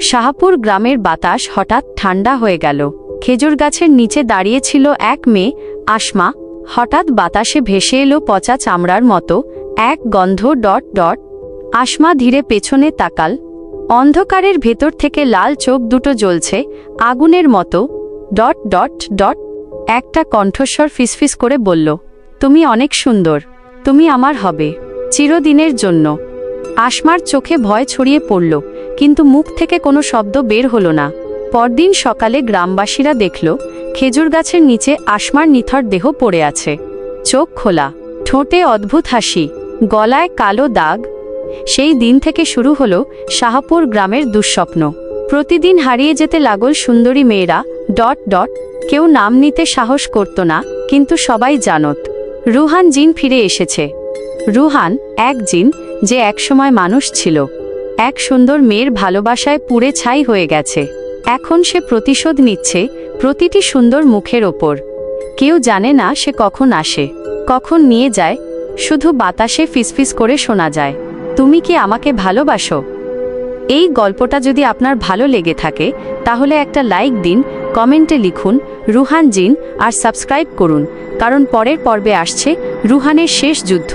শাহপুর গ্রামের বাতাস হঠাৎ ঠান্ডা হয়ে গেল। খেজুর গাছের নিচে দাঁড়িয়ে ছিল এক মেয়ে, আসমা। হঠাৎ বাতাসে ভেসে এলো পচা চামড়ার মতো এক গন্ধ। আসমা ধীরে পেছনে তাকাল। অন্ধকারের ভেতর থেকে লাল চোখ দুটো জ্বলছে আগুনের মতো। একটা কণ্ঠস্বর ফিসফিস করে বলল, তুমি অনেক সুন্দর, তুমি আমার হবে চিরদিনের জন্য। আসমার চোখে ভয় ছড়িয়ে পড়ল, কিন্তু মুখ থেকে কোনো শব্দ বের হলো না। পরদিন সকালে গ্রামবাসীরা দেখল খেজুর গাছের নিচে আসমার নিথর দেহ পড়ে আছে, চোখ খোলা, ঠোঁটে অদ্ভুত হাসি, গলায় কালো দাগ। সেই দিন থেকে শুরু হলো শাহপুর গ্রামের দুঃস্বপ্ন। প্রতিদিন হারিয়ে যেতে লাগল সুন্দরী মেয়েরা। কেউ নাম নিতে সাহস করত না, কিন্তু সবাই জানত রুহান জিন ফিরে এসেছে। রুহান এক জিন যে একসময় মানুষ ছিল, এক সুন্দর মেয়ের ভালোবাসায় পুড়ে ছাই হয়ে গেছে। এখন সে প্রতিশোধ নিচ্ছে প্রতিটি সুন্দর মুখের ওপর। কেউ জানে না সে কখন আসে, কখন নিয়ে যায়, শুধু বাতাসে ফিসফিস করে শোনা যায়, তুমি কি আমাকে ভালোবাসো? এই গল্পটা যদি আপনার ভালো লেগে থাকে তাহলে একটা লাইক দিন, কমেন্টে লিখুন রুহান জিন আর সাবস্ক্রাইব করুন, কারণ পরের পর্বে আসছে রুহানের শেষ যুদ্ধ।